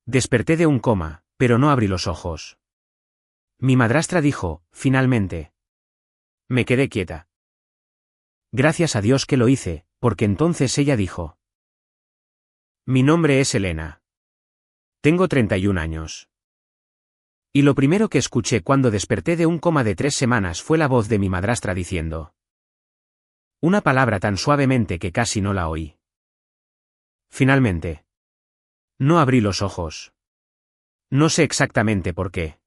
Desperté de un coma, pero no abrí los ojos. Mi madrastra dijo, finalmente. Me quedé quieta. Gracias a Dios que lo hice, porque entonces ella dijo. Mi nombre es Elena. Tengo 31 años. Y lo primero que escuché cuando desperté de un coma de 3 semanas fue la voz de mi madrastra diciendo. Una palabra tan suavemente que casi no la oí. Finalmente. No abrí los ojos. No sé exactamente por qué.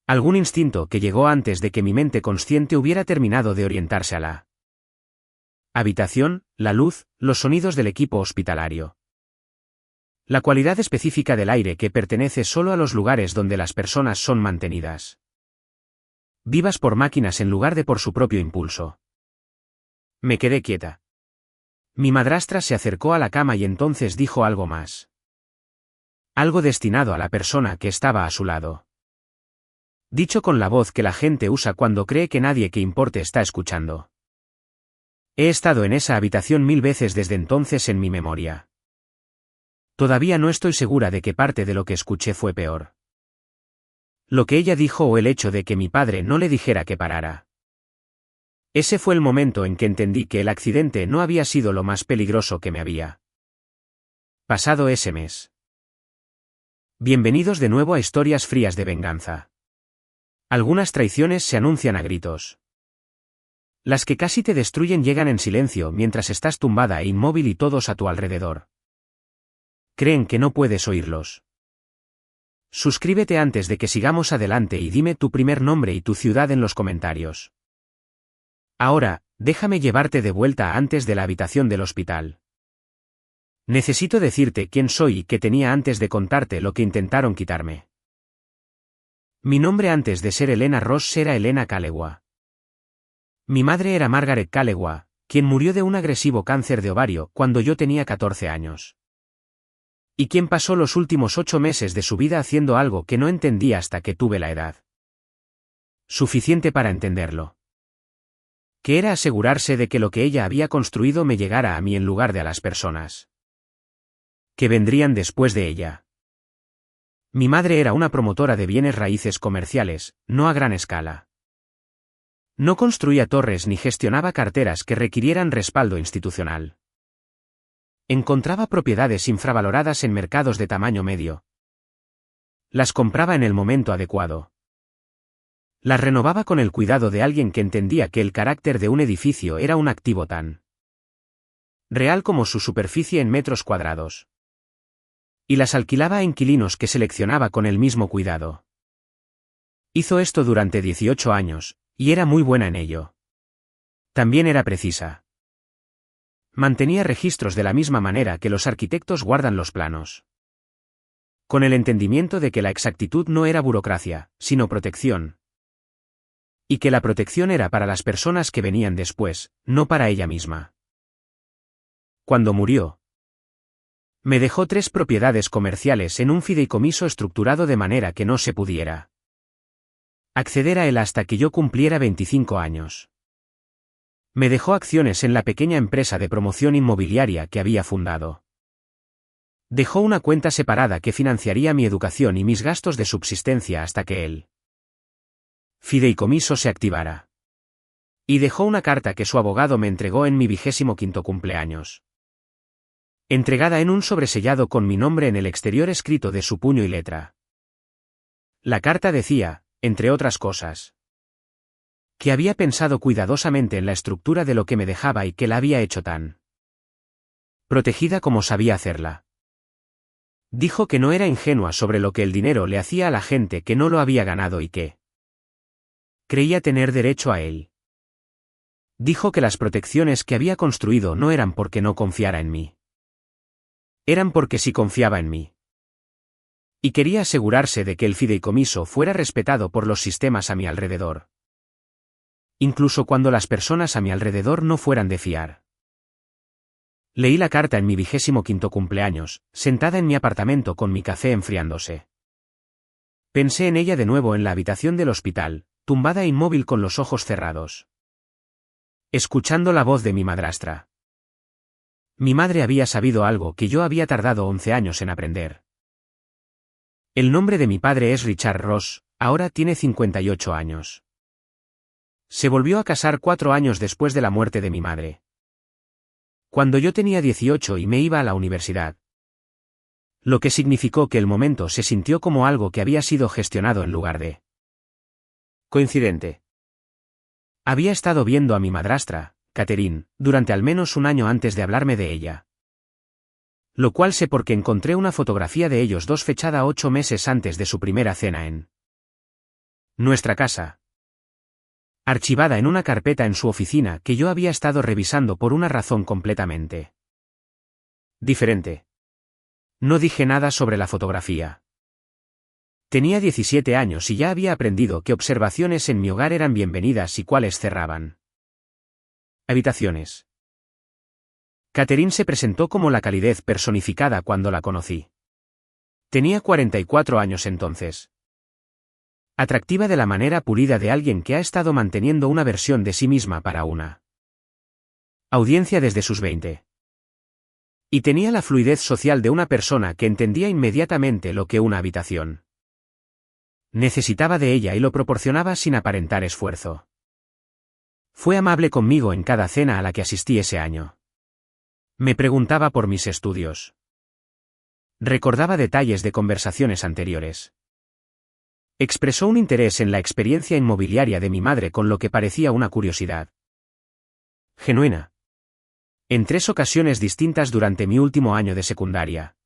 Algún instinto que llegó antes de que mi mente consciente hubiera terminado de orientarse a la habitación, la luz, los sonidos del equipo hospitalario. La cualidad específica del aire que pertenece solo a los lugares donde las personas son mantenidas vivas por máquinas en lugar de por su propio impulso. Me quedé quieta. Mi madrastra se acercó a la cama y entonces dijo algo más. Algo destinado a la persona que estaba a su lado. Dicho con la voz que la gente usa cuando cree que nadie que importe está escuchando. He estado en esa habitación 1000 veces desde entonces en mi memoria. Todavía no estoy segura de qué parte de lo que escuché fue peor. Lo que ella dijo o el hecho de que mi padre no le dijera que parara. Ese fue el momento en que entendí que el accidente no había sido lo más peligroso que me había pasado ese mes. Bienvenidos de nuevo a Historias Frías de Venganza. Algunas traiciones se anuncian a gritos. Las que casi te destruyen llegan en silencio mientras estás tumbada e inmóvil y todos a tu alrededor creen que no puedes oírlos. Suscríbete antes de que sigamos adelante y dime tu primer nombre y tu ciudad en los comentarios. Ahora, déjame llevarte de vuelta antes de la habitación del hospital. Necesito decirte quién soy y qué tenía antes de contarte lo que intentaron quitarme. Mi nombre antes de ser Elena Ross era Elena Calewa. Mi madre era Margaret Calewa, quien murió de un agresivo cáncer de ovario cuando yo tenía 14 años. Y quien pasó los últimos 8 meses de su vida haciendo algo que no entendía hasta que tuve la edad suficiente para entenderlo. Que era asegurarse de que lo que ella había construido me llegara a mí en lugar de a las personas que vendrían después de ella. Mi madre era una promotora de bienes raíces comerciales, no a gran escala. No construía torres ni gestionaba carteras que requirieran respaldo institucional. Encontraba propiedades infravaloradas en mercados de tamaño medio. Las compraba en el momento adecuado. Las renovaba con el cuidado de alguien que entendía que el carácter de un edificio era un activo tan real como su superficie en metros cuadrados. Y las alquilaba a inquilinos que seleccionaba con el mismo cuidado. Hizo esto durante 18 años, y era muy buena en ello. También era precisa. Mantenía registros de la misma manera que los arquitectos guardan los planos. Con el entendimiento de que la exactitud no era burocracia, sino protección. Y que la protección era para las personas que venían después, no para ella misma. Cuando murió, me dejó 3 propiedades comerciales en un fideicomiso estructurado de manera que no se pudiera acceder a él hasta que yo cumpliera 25 años. Me dejó acciones en la pequeña empresa de promoción inmobiliaria que había fundado. Dejó una cuenta separada que financiaría mi educación y mis gastos de subsistencia hasta que el fideicomiso se activara. Y dejó una carta que su abogado me entregó en mi 25º cumpleaños. Entregada en un sobresellado con mi nombre en el exterior escrito de su puño y letra. La carta decía, entre otras cosas, que había pensado cuidadosamente en la estructura de lo que me dejaba y que la había hecho tan protegida como sabía hacerla. Dijo que no era ingenua sobre lo que el dinero le hacía a la gente que no lo había ganado y que creía tener derecho a él. Dijo que las protecciones que había construido no eran porque no confiara en mí. Eran porque sí confiaba en mí. Y quería asegurarse de que el fideicomiso fuera respetado por los sistemas a mi alrededor. Incluso cuando las personas a mi alrededor no fueran de fiar. Leí la carta en mi 25º cumpleaños, sentada en mi apartamento con mi café enfriándose. Pensé en ella de nuevo en la habitación del hospital, tumbada e inmóvil con los ojos cerrados. Escuchando la voz de mi madrastra. Mi madre había sabido algo que yo había tardado 11 años en aprender. El nombre de mi padre es Richard Ross, ahora tiene 58 años. Se volvió a casar 4 años después de la muerte de mi madre. Cuando yo tenía 18 y me iba a la universidad. Lo que significó que el momento se sintió como algo que había sido gestionado en lugar de coincidente. Había estado viendo a mi madrastra, Catherine, durante al menos un año antes de hablarme de ella. Lo cual sé porque encontré una fotografía de ellos dos fechada 8 meses antes de su primera cena en nuestra casa. Archivada en una carpeta en su oficina que yo había estado revisando por una razón completamente diferente. No dije nada sobre la fotografía. Tenía 17 años y ya había aprendido que observaciones en mi hogar eran bienvenidas y cuáles cerraban. Habitaciones. Catherine se presentó como la calidez personificada cuando la conocí. Tenía 44 años entonces. Atractiva de la manera pulida de alguien que ha estado manteniendo una versión de sí misma para una audiencia desde sus 20. Y tenía la fluidez social de una persona que entendía inmediatamente lo que una habitación necesitaba de ella y lo proporcionaba sin aparentar esfuerzo. Fue amable conmigo en cada cena a la que asistí ese año. Me preguntaba por mis estudios. Recordaba detalles de conversaciones anteriores. Expresó un interés en la experiencia inmobiliaria de mi madre con lo que parecía una curiosidad genuina. En 3 ocasiones distintas durante mi último año de secundaria.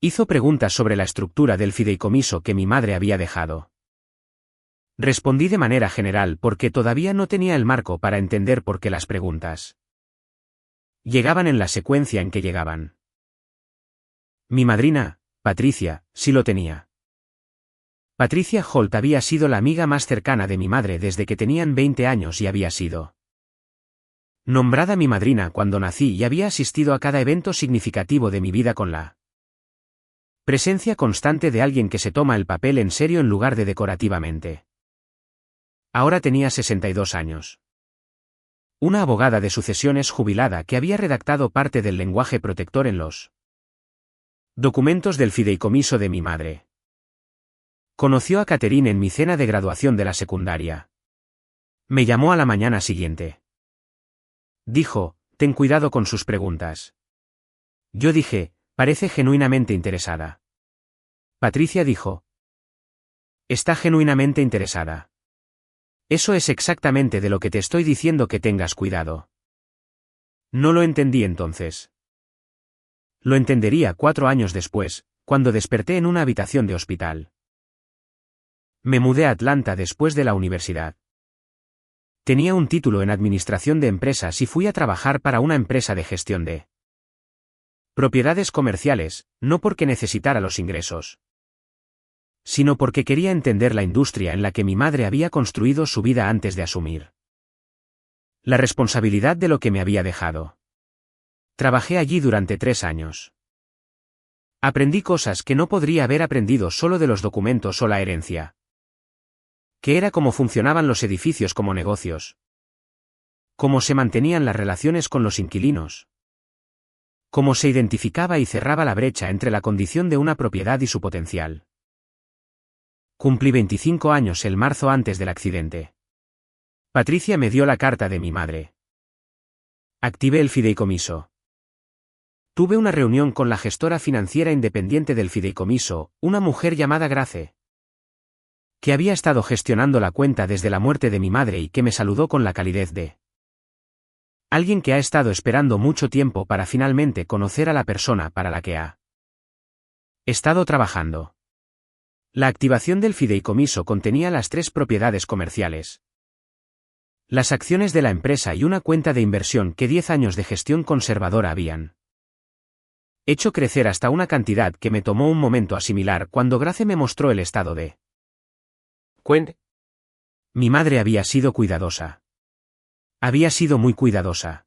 Hizo preguntas sobre la estructura del fideicomiso que mi madre había dejado. Respondí de manera general porque todavía no tenía el marco para entender por qué las preguntas llegaban en la secuencia en que llegaban. Mi madrina, Patricia, sí lo tenía. Patricia Holt había sido la amiga más cercana de mi madre desde que tenían 20 años y había sido nombrada mi madrina cuando nací y había asistido a cada evento significativo de mi vida con la presencia constante de alguien que se toma el papel en serio en lugar de decorativamente. Ahora tenía 62 años. Una abogada de sucesiones jubilada que había redactado parte del lenguaje protector en los documentos del fideicomiso de mi madre. Conoció a Catherine en mi cena de graduación de la secundaria. Me llamó a la mañana siguiente. Dijo, ten cuidado con sus preguntas. Yo dije, parece genuinamente interesada. Patricia dijo, está genuinamente interesada. Eso es exactamente de lo que te estoy diciendo que tengas cuidado. No lo entendí entonces. Lo entendería 4 años después, cuando desperté en una habitación de hospital. Me mudé a Atlanta después de la universidad. Tenía un título en administración de empresas y fui a trabajar para una empresa de gestión de propiedades comerciales, no porque necesitara los ingresos, sino porque quería entender la industria en la que mi madre había construido su vida antes de asumir la responsabilidad de lo que me había dejado. Trabajé allí durante 3 años. Aprendí cosas que no podría haber aprendido solo de los documentos o la herencia. Que era cómo funcionaban los edificios como negocios. Cómo se mantenían las relaciones con los inquilinos. Cómo se identificaba y cerraba la brecha entre la condición de una propiedad y su potencial. Cumplí 25 años el marzo antes del accidente. Patricia me dio la carta de mi madre. Activé el fideicomiso. Tuve una reunión con la gestora financiera independiente del fideicomiso, una mujer llamada Grace, que había estado gestionando la cuenta desde la muerte de mi madre y que me saludó con la calidez de alguien que ha estado esperando mucho tiempo para finalmente conocer a la persona para la que ha estado trabajando. La activación del fideicomiso contenía las 3 propiedades comerciales, las acciones de la empresa y una cuenta de inversión que 10 años de gestión conservadora habían hecho crecer hasta una cantidad que me tomó un momento asimilar cuando Grace me mostró el estado de cuenta. Mi madre había sido cuidadosa. Había sido muy cuidadosa.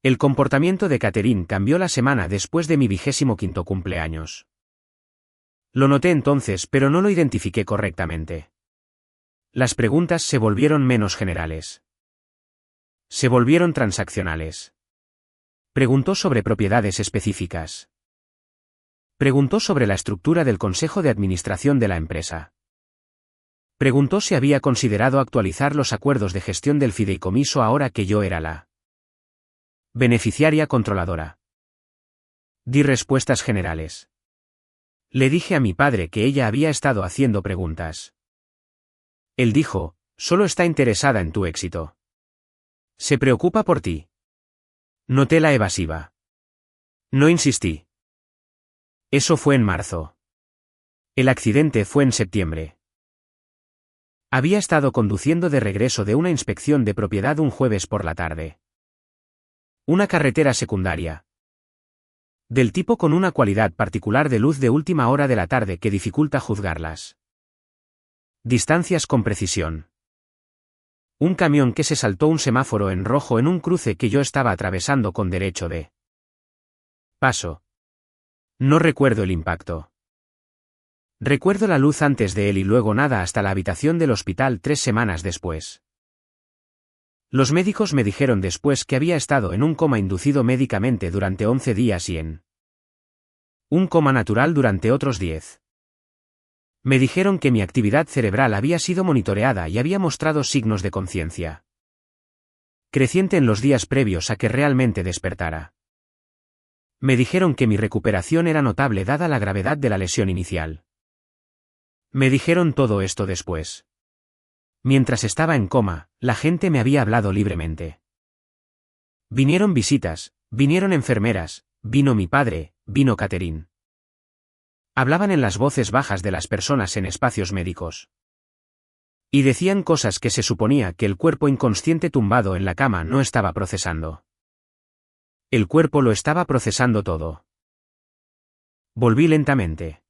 El comportamiento de Catherine cambió la semana después de mi 25º cumpleaños. Lo noté entonces, pero no lo identifiqué correctamente. Las preguntas se volvieron menos generales. Se volvieron transaccionales. Preguntó sobre propiedades específicas. Preguntó sobre la estructura del consejo de administración de la empresa. Preguntó si había considerado actualizar los acuerdos de gestión del fideicomiso ahora que yo era la beneficiaria controladora. Di respuestas generales. Le dije a mi padre que ella había estado haciendo preguntas. Él dijo, solo está interesada en tu éxito. Se preocupa por ti. Noté la evasiva. No insistí. Eso fue en marzo. El accidente fue en septiembre. Había estado conduciendo de regreso de una inspección de propiedad un jueves por la tarde. Una carretera secundaria. Del tipo con una cualidad particular de luz de última hora de la tarde que dificulta juzgarlas. Distancias con precisión. Un camión que se saltó un semáforo en rojo en un cruce que yo estaba atravesando con derecho de paso. No recuerdo el impacto. Recuerdo la luz antes de él y luego nada hasta la habitación del hospital 3 semanas después. Los médicos me dijeron después que había estado en un coma inducido médicamente durante 11 días y en un coma natural durante otros 10. Me dijeron que mi actividad cerebral había sido monitoreada y había mostrado signos de conciencia creciente en los días previos a que realmente despertara. Me dijeron que mi recuperación era notable dada la gravedad de la lesión inicial. Me dijeron todo esto después. Mientras estaba en coma, la gente me había hablado libremente. Vinieron visitas, vinieron enfermeras, vino mi padre, vino Catherine. Hablaban en las voces bajas de las personas en espacios médicos. Y decían cosas que se suponía que el cuerpo inconsciente tumbado en la cama no estaba procesando. El cuerpo lo estaba procesando todo. Volví lentamente.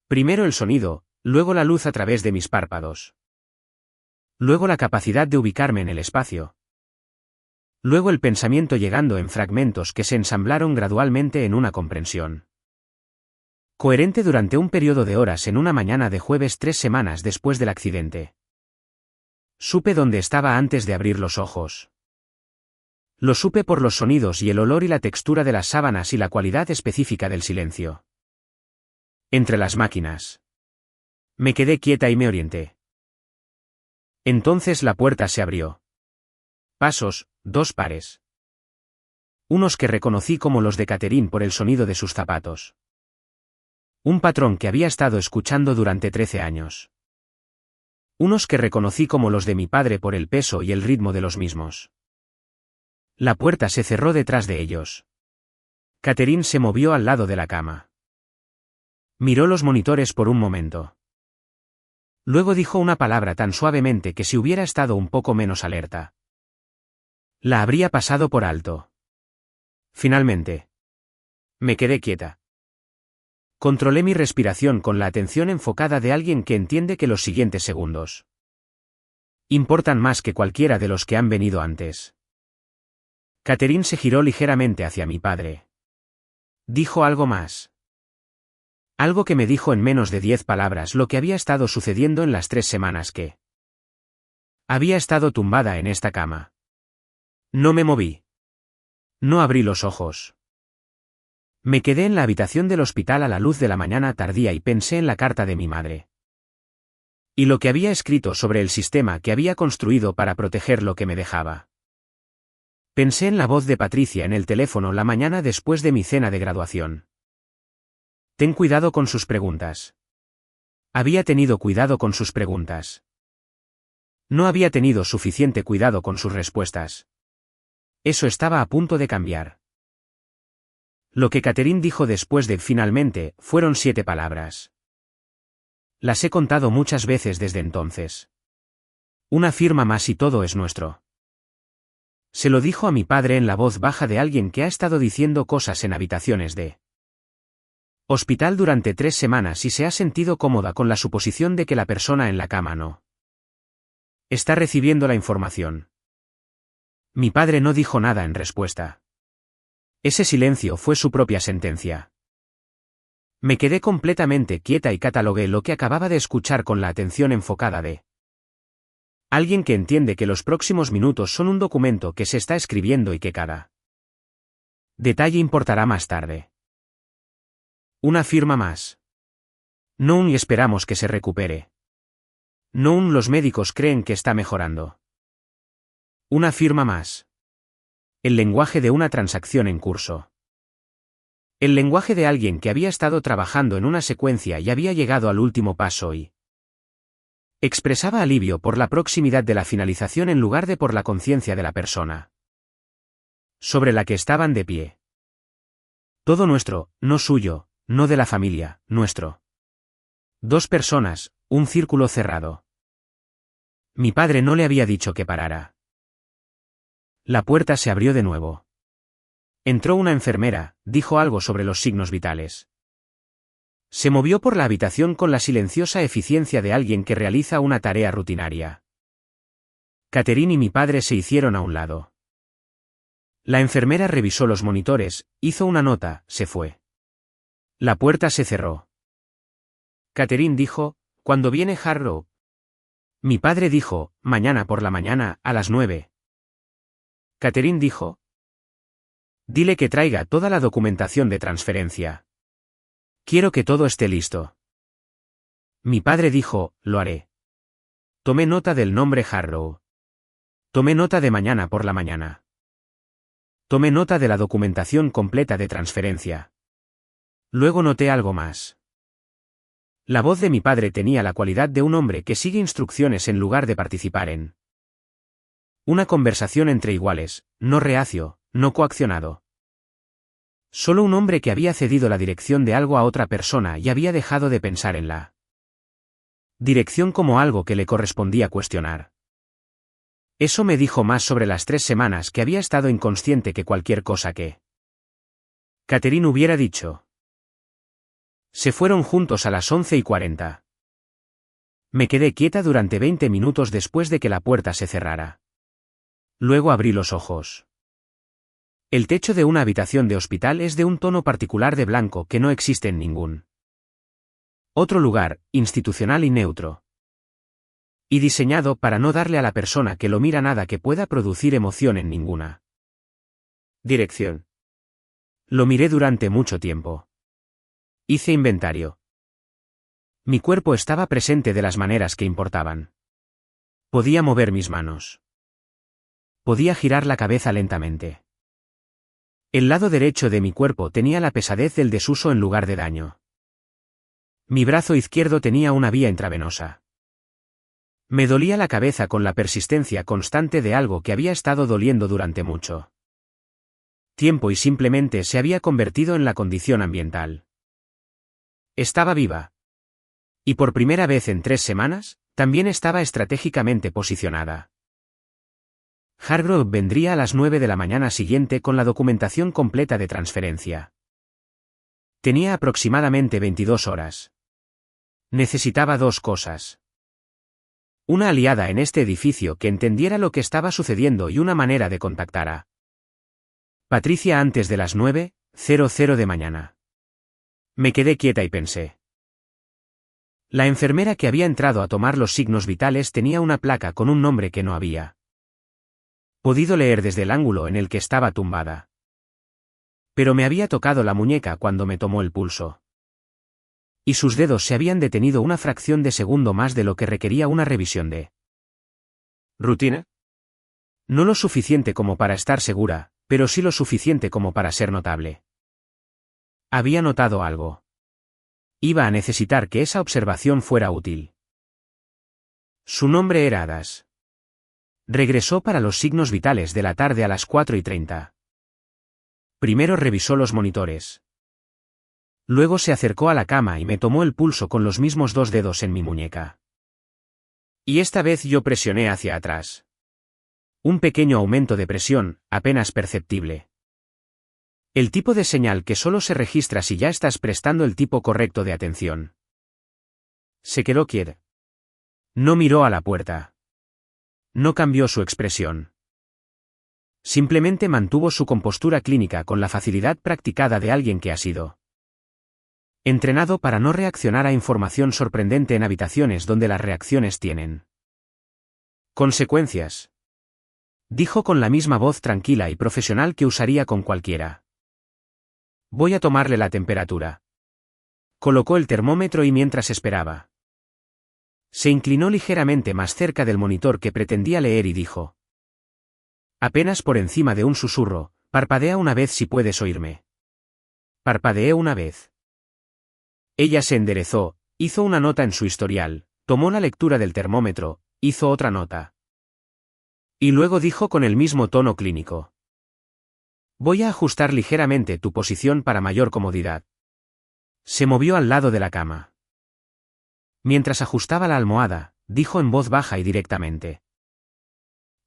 Primero el sonido, luego la luz a través de mis párpados. Luego la capacidad de ubicarme en el espacio. Luego el pensamiento llegando en fragmentos que se ensamblaron gradualmente en una comprensión coherente durante un periodo de horas en una mañana de jueves 3 semanas después del accidente. Supe dónde estaba antes de abrir los ojos. Lo supe por los sonidos y el olor y la textura de las sábanas y la cualidad específica del silencio. Entre las máquinas. Me quedé quieta y me orienté. Entonces la puerta se abrió. Pasos, 2 pares. Unos que reconocí como los de Catherine por el sonido de sus zapatos. Un patrón que había estado escuchando durante 13 años. Unos que reconocí como los de mi padre por el peso y el ritmo de los mismos. La puerta se cerró detrás de ellos. Catherine se movió al lado de la cama. Miró los monitores por un momento. Luego dijo una palabra tan suavemente que si hubiera estado un poco menos alerta, la habría pasado por alto. Finalmente. Me quedé quieta. Controlé mi respiración con la atención enfocada de alguien que entiende que los siguientes segundos importan más que cualquiera de los que han venido antes. Catherine se giró ligeramente hacia mi padre. Dijo algo más. Algo que me dijo en menos de 10 palabras lo que había estado sucediendo en las 3 semanas que había estado tumbada en esta cama. No me moví. No abrí los ojos. Me quedé en la habitación del hospital a la luz de la mañana tardía y pensé en la carta de mi madre. Y lo que había escrito sobre el sistema que había construido para proteger lo que me dejaba. Pensé en la voz de Patricia en el teléfono la mañana después de mi cena de graduación. Ten cuidado con sus preguntas. Había tenido cuidado con sus preguntas. No había tenido suficiente cuidado con sus respuestas. Eso estaba a punto de cambiar. Lo que Catherine dijo después de finalmente fueron 7 palabras. Las he contado muchas veces desde entonces. Una firma más y todo es nuestro. Se lo dijo a mi padre en la voz baja de alguien que ha estado diciendo cosas en habitaciones de hospital durante 3 semanas y se ha sentido cómoda con la suposición de que la persona en la cama no está recibiendo la información. Mi padre no dijo nada en respuesta. Ese silencio fue su propia sentencia. Me quedé completamente quieta y catalogué lo que acababa de escuchar con la atención enfocada de alguien que entiende que los próximos minutos son un documento que se está escribiendo y que cada detalle importará más tarde. Una firma más. No aún y esperamos que se recupere. No aún los médicos creen que está mejorando. Una firma más. El lenguaje de una transacción en curso. El lenguaje de alguien que había estado trabajando en una secuencia y había llegado al último paso y expresaba alivio por la proximidad de la finalización en lugar de por la conciencia de la persona sobre la que estaban de pie. Todo nuestro, no suyo, no de la familia, nuestro. Dos personas, un círculo cerrado. Mi padre no le había dicho que parara. La puerta se abrió de nuevo. Entró una enfermera, dijo algo sobre los signos vitales. Se movió por la habitación con la silenciosa eficiencia de alguien que realiza una tarea rutinaria. Catherine y mi padre se hicieron a un lado. La enfermera revisó los monitores, hizo una nota, se fue. La puerta se cerró. Catherine dijo, ¿cuándo viene Harrow? Mi padre dijo, mañana por la mañana, a las 9. Catherine dijo, dile que traiga toda la documentación de transferencia. Quiero que todo esté listo. Mi padre dijo, lo haré. Tomé nota del nombre Harrow. Tomé nota de mañana por la mañana. Tomé nota de la documentación completa de transferencia. Luego noté algo más. La voz de mi padre tenía la cualidad de un hombre que sigue instrucciones en lugar de participar en una conversación entre iguales, no reacio, no coaccionado. Solo un hombre que había cedido la dirección de algo a otra persona y había dejado de pensar en la dirección como algo que le correspondía cuestionar. Eso me dijo más sobre las 3 semanas que había estado inconsciente que cualquier cosa que Catherine hubiera dicho. Se fueron juntos a las 11:40. Me quedé quieta durante 20 minutos después de que la puerta se cerrara. Luego abrí los ojos. El techo de una habitación de hospital es de un tono particular de blanco que no existe en ningún otro lugar, institucional y neutro. Y diseñado para no darle a la persona que lo mira nada que pueda producir emoción en ninguna dirección. Lo miré durante mucho tiempo. Hice inventario. Mi cuerpo estaba presente de las maneras que importaban. Podía mover mis manos. Podía girar la cabeza lentamente. El lado derecho de mi cuerpo tenía la pesadez del desuso en lugar de daño. Mi brazo izquierdo tenía una vía intravenosa. Me dolía la cabeza con la persistencia constante de algo que había estado doliendo durante mucho tiempo y simplemente se había convertido en la condición ambiental. Estaba viva. Y por primera vez en 3 semanas, también estaba estratégicamente posicionada. Hargrove vendría a las 9 de la mañana siguiente con la documentación completa de transferencia. Tenía aproximadamente 22 horas. Necesitaba 2 cosas. Una aliada en este edificio que entendiera lo que estaba sucediendo y una manera de contactar a Patricia antes de las 9:00 de mañana. Me quedé quieta y pensé. La enfermera que había entrado a tomar los signos vitales tenía una placa con un nombre que no había podido leer desde el ángulo en el que estaba tumbada. Pero me había tocado la muñeca cuando me tomó el pulso. Y sus dedos se habían detenido una fracción de segundo más de lo que requería una revisión de rutina. No lo suficiente como para estar segura, pero sí lo suficiente como para ser notable. Había notado algo. Iba a necesitar que esa observación fuera útil. Su nombre era Adas. Regresó para los signos vitales de la tarde a las 4:30. Primero revisó los monitores. Luego se acercó a la cama y me tomó el pulso con los mismos 2 dedos en mi muñeca. Y esta vez yo presioné hacia atrás. Un pequeño aumento de presión, apenas perceptible. El tipo de señal que solo se registra si ya estás prestando el tipo correcto de atención. Se quedó quieta. No miró a la puerta. No cambió su expresión. Simplemente mantuvo su compostura clínica con la facilidad practicada de alguien que ha sido entrenado para no reaccionar a información sorprendente en habitaciones donde las reacciones tienen consecuencias. Dijo con la misma voz tranquila y profesional que usaría con cualquiera. Voy a tomarle la temperatura. Colocó el termómetro y mientras esperaba, se inclinó ligeramente más cerca del monitor que pretendía leer y dijo: apenas por encima de un susurro, parpadea una vez si puedes oírme. Parpadeé una vez. Ella se enderezó, hizo una nota en su historial, tomó la lectura del termómetro, hizo otra nota. Y luego dijo con el mismo tono clínico: voy a ajustar ligeramente tu posición para mayor comodidad. Se movió al lado de la cama. Mientras ajustaba la almohada, dijo en voz baja y directamente: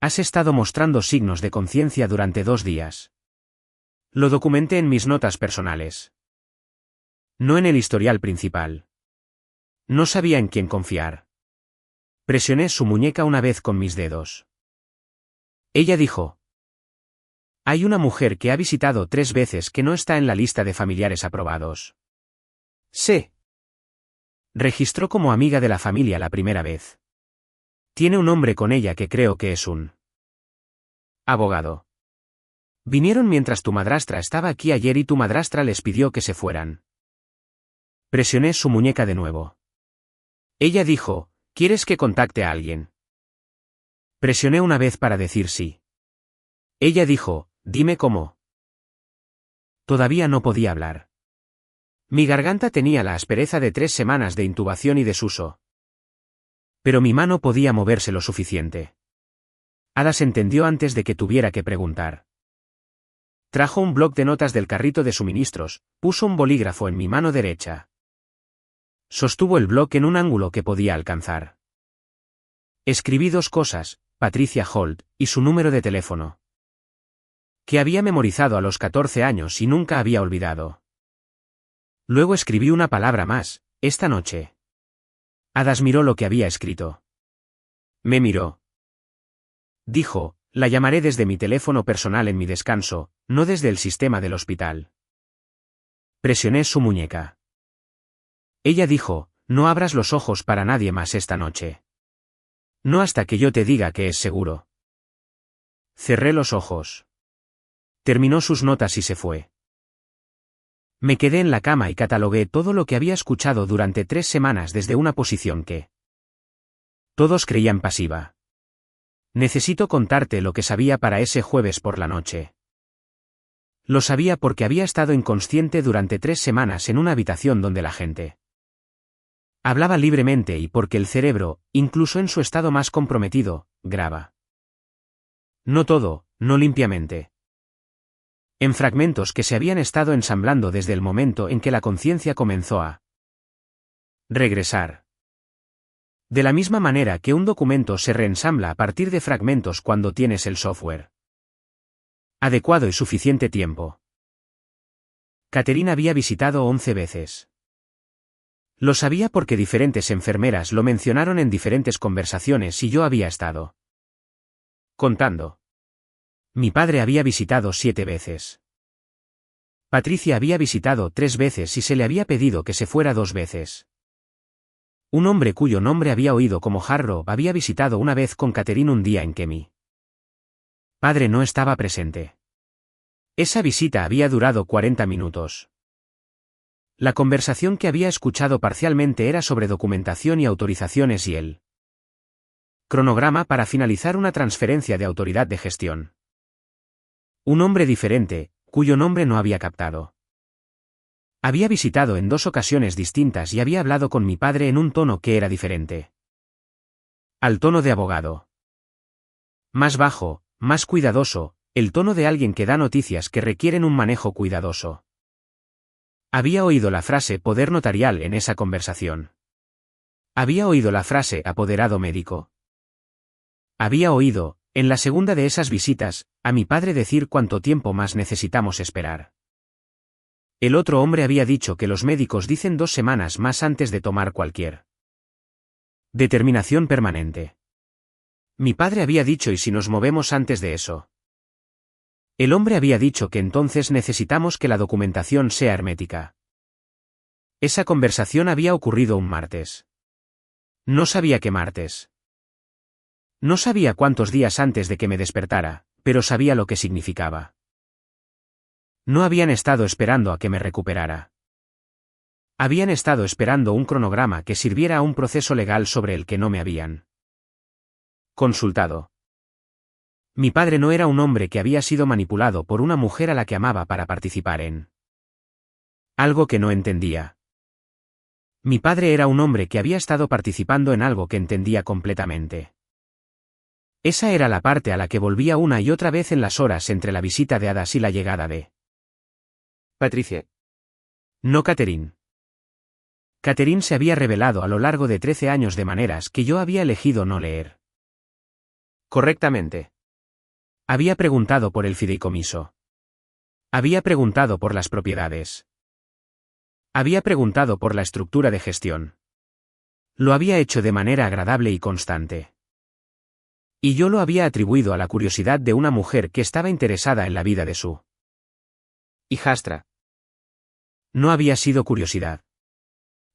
has estado mostrando signos de conciencia durante 2 días. Lo documenté en mis notas personales. No en el historial principal. No sabía en quién confiar. Presioné su muñeca una vez con mis dedos. Ella dijo: hay una mujer que ha visitado 3 veces que no está en la lista de familiares aprobados. Se registró como amiga de la familia la primera vez. Tiene un hombre con ella que creo que es un abogado. Vinieron mientras tu madrastra estaba aquí ayer y tu madrastra les pidió que se fueran. Presioné su muñeca de nuevo. Ella dijo: ¿quieres que contacte a alguien? Presioné una vez para decir sí. Ella dijo: dime cómo. Todavía no podía hablar. Mi garganta tenía la aspereza de 3 semanas de intubación y desuso. Pero mi mano podía moverse lo suficiente. Ada se entendió antes de que tuviera que preguntar. Trajo un bloc de notas del carrito de suministros, puso un bolígrafo en mi mano derecha. Sostuvo el bloc en un ángulo que podía alcanzar. Escribí 2 cosas, Patricia Holt, y su número de teléfono. Que había memorizado a los 14 años y nunca había olvidado. Luego escribí una palabra más, esta noche. Adas miró lo que había escrito. Me miró. Dijo: la llamaré desde mi teléfono personal en mi descanso, no desde el sistema del hospital. Presioné su muñeca. Ella dijo: no abras los ojos para nadie más esta noche. No hasta que yo te diga que es seguro. Cerré los ojos. Terminó sus notas y se fue. Me quedé en la cama y catalogué todo lo que había escuchado durante 3 semanas desde una posición que todos creían pasiva. Necesito contarte lo que sabía para ese jueves por la noche. Lo sabía porque había estado inconsciente durante 3 semanas en una habitación donde la gente hablaba libremente y porque el cerebro, incluso en su estado más comprometido, graba. No todo, no limpiamente. En fragmentos que se habían estado ensamblando desde el momento en que la conciencia comenzó a regresar. De la misma manera que un documento se reensambla a partir de fragmentos cuando tienes el software adecuado y suficiente tiempo. Catherine había visitado 11 veces. Lo sabía porque diferentes enfermeras lo mencionaron en diferentes conversaciones y yo había estado contando. Mi padre había visitado 7 veces. Patricia había visitado 3 veces y se le había pedido que se fuera 2 veces. Un hombre cuyo nombre había oído como Harrow había visitado una vez con Catherine un día en que mi padre no estaba presente. Esa visita había durado 40 minutos. La conversación que había escuchado parcialmente era sobre documentación y autorizaciones y el cronograma para finalizar una transferencia de autoridad de gestión. Un hombre diferente, cuyo nombre no había captado. Había visitado en 2 ocasiones distintas y había hablado con mi padre en un tono que era diferente. Al tono de abogado. Más bajo, más cuidadoso, el tono de alguien que da noticias que requieren un manejo cuidadoso. Había oído la frase poder notarial en esa conversación. Había oído la frase apoderado médico. Había oído, en la segunda de esas visitas, a mi padre decir cuánto tiempo más necesitamos esperar. El otro hombre había dicho que los médicos dicen 2 semanas más antes de tomar cualquier determinación permanente. Mi padre había dicho ¿y si nos movemos antes de eso? El hombre había dicho que entonces necesitamos que la documentación sea hermética. Esa conversación había ocurrido un martes. No sabía qué martes. No sabía cuántos días antes de que me despertara, pero sabía lo que significaba. No habían estado esperando a que me recuperara. Habían estado esperando un cronograma que sirviera a un proceso legal sobre el que no me habían consultado. Mi padre no era un hombre que había sido manipulado por una mujer a la que amaba para participar en algo que no entendía. Mi padre era un hombre que había estado participando en algo que entendía completamente. Esa era la parte a la que volvía una y otra vez en las horas entre la visita de hadas y la llegada de Patricia. No Catherine. Catherine se había revelado a lo largo de 13 años de maneras que yo había elegido no leer correctamente. Había preguntado por el fideicomiso. Había preguntado por las propiedades. Había preguntado por la estructura de gestión. Lo había hecho de manera agradable y constante. Y yo lo había atribuido a la curiosidad de una mujer que estaba interesada en la vida de su hijastra. No había sido curiosidad.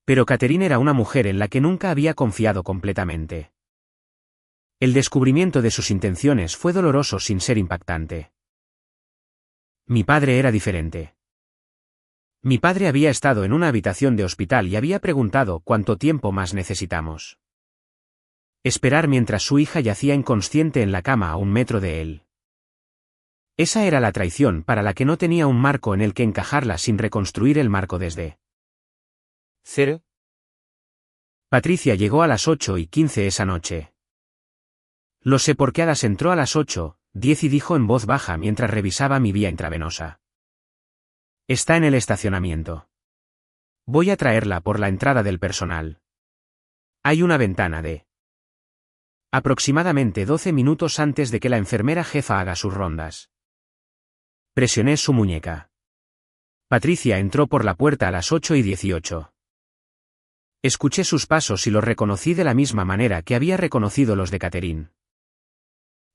Pero Catherine era una mujer en la que nunca había confiado completamente. El descubrimiento de sus intenciones fue doloroso sin ser impactante. Mi padre era diferente. Mi padre había estado en una habitación de hospital y había preguntado cuánto tiempo más necesitamos. Esperar mientras su hija yacía inconsciente en la cama a 1 metro de él. Esa era la traición para la que no tenía un marco en el que encajarla sin reconstruir el marco desde cero. Patricia llegó a las 8:15 esa noche. Lo sé porque Hadas entró a las 8:10 y dijo en voz baja mientras revisaba mi vía intravenosa. Está en el estacionamiento. Voy a traerla por la entrada del personal. Hay una ventana de aproximadamente 12 minutos antes de que la enfermera jefa haga sus rondas. Presioné su muñeca. Patricia entró por la puerta a las 8:18. Escuché sus pasos y los reconocí de la misma manera que había reconocido los de Catherine.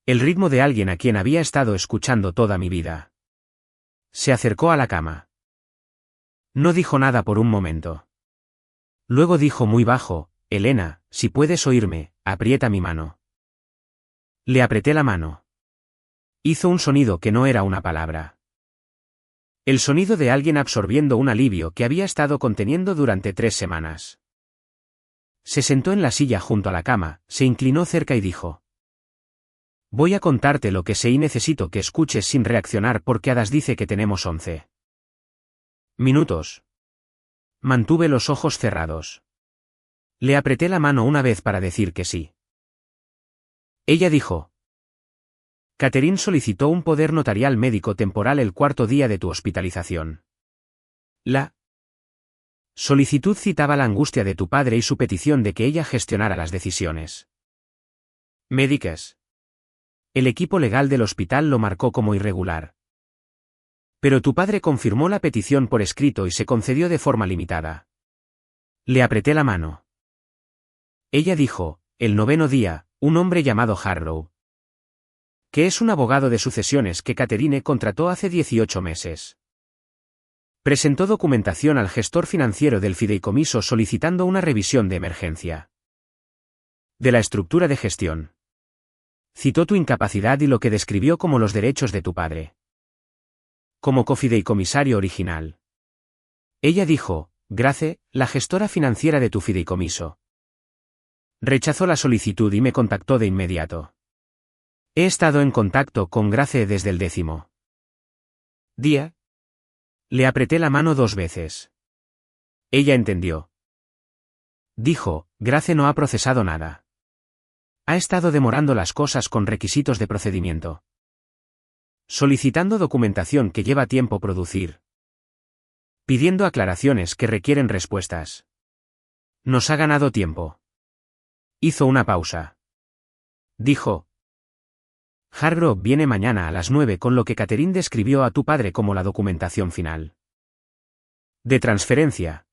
El ritmo de alguien a quien había estado escuchando toda mi vida. Se acercó a la cama. No dijo nada por un momento. Luego dijo muy bajo, Elena, si puedes oírme, aprieta mi mano. Le apreté la mano. Hizo un sonido que no era una palabra. El sonido de alguien absorbiendo un alivio que había estado conteniendo durante 3 semanas. Se sentó en la silla junto a la cama, se inclinó cerca y dijo. Voy a contarte lo que sé y necesito que escuches sin reaccionar porque Hadas dice que tenemos 11 minutos. Mantuve los ojos cerrados. Le apreté la mano una vez para decir que sí. Ella dijo. Catherine solicitó un poder notarial médico temporal el 4º día de tu hospitalización. La solicitud citaba la angustia de tu padre y su petición de que ella gestionara las decisiones médicas. El equipo legal del hospital lo marcó como irregular. Pero tu padre confirmó la petición por escrito y se concedió de forma limitada. Le apreté la mano. Ella dijo, el 9º día, un hombre llamado Harrow, que es un abogado de sucesiones que Catherine contrató hace 18 meses. Presentó documentación al gestor financiero del fideicomiso solicitando una revisión de emergencia de la estructura de gestión. Citó tu incapacidad y lo que describió como los derechos de tu padre. Como cofideicomisario original. Ella dijo, Grace, la gestora financiera de tu fideicomiso. Rechazó la solicitud y me contactó de inmediato. He estado en contacto con Grace desde el 10º día. Le apreté la mano 2 veces. Ella entendió. Dijo, Grace no ha procesado nada. Ha estado demorando las cosas con requisitos de procedimiento. Solicitando documentación que lleva tiempo producir. Pidiendo aclaraciones que requieren respuestas. Nos ha ganado tiempo. Hizo una pausa. Dijo. Hargrove viene mañana a las 9 con lo que Catherine describió a tu padre como la documentación final. De transferencia.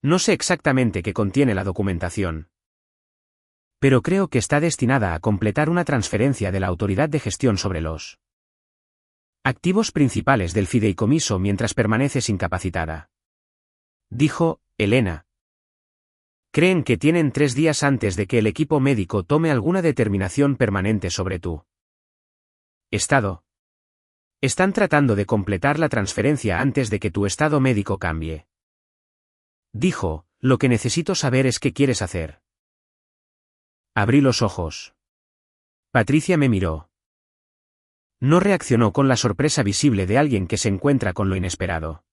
No sé exactamente qué contiene la documentación. Pero creo que está destinada a completar una transferencia de la autoridad de gestión sobre los activos principales del fideicomiso mientras permaneces incapacitada. Dijo, Elena. Creen que tienen 3 días antes de que el equipo médico tome alguna determinación permanente sobre tu estado. Están tratando de completar la transferencia antes de que tu estado médico cambie. Dijo, lo que necesito saber es qué quieres hacer. Abrí los ojos. Patricia me miró. No reaccionó con la sorpresa visible de alguien que se encuentra con lo inesperado.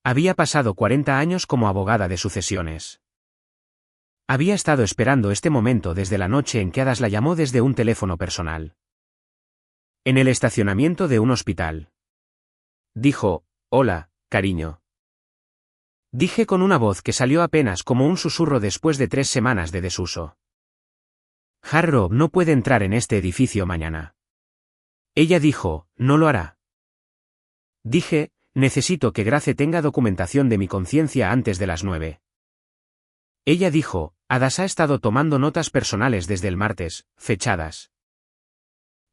Había pasado 40 años como abogada de sucesiones. Había estado esperando este momento desde la noche en que Adas la llamó desde un teléfono personal. En el estacionamiento de un hospital. Dijo, hola, cariño. Dije con una voz que salió apenas como un susurro después de 3 semanas de desuso. Harrow no puede entrar en este edificio mañana. Ella dijo, no lo hará. Dije, necesito que Grace tenga documentación de mi conciencia antes de las 9. Ella dijo, Adas ha estado tomando notas personales desde el martes, fechadas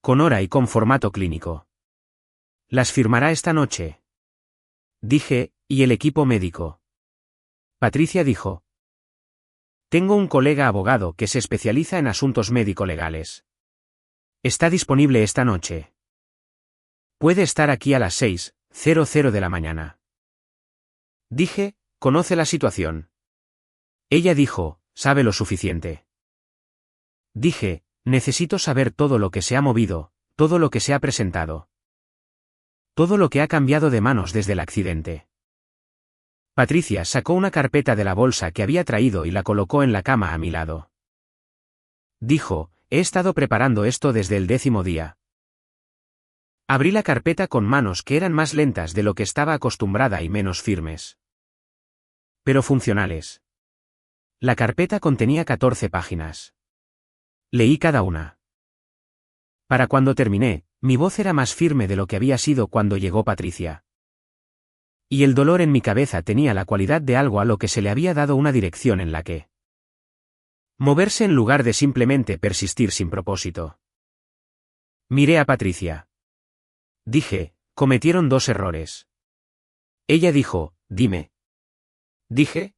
con hora y con formato clínico. ¿Las firmará esta noche? Dije, ¿y el equipo médico? Patricia dijo. Tengo un colega abogado que se especializa en asuntos médico-legales. Está disponible esta noche. Puede estar aquí a las 6:00 de la mañana. Dije, ¿conoce la situación? Ella dijo, sabe lo suficiente. Dije, necesito saber todo lo que se ha movido, todo lo que se ha presentado. Todo lo que ha cambiado de manos desde el accidente. Patricia sacó una carpeta de la bolsa que había traído y la colocó en la cama a mi lado. Dijo, he estado preparando esto desde el 10º día. Abrí la carpeta con manos que eran más lentas de lo que estaba acostumbrada y menos firmes. Pero funcionales. La carpeta contenía 14 páginas. Leí cada una. Para cuando terminé, mi voz era más firme de lo que había sido cuando llegó Patricia. Y el dolor en mi cabeza tenía la cualidad de algo a lo que se le había dado una dirección en la que moverse en lugar de simplemente persistir sin propósito. Miré a Patricia. Dije, cometieron 2 errores. Ella dijo, dime. Dije.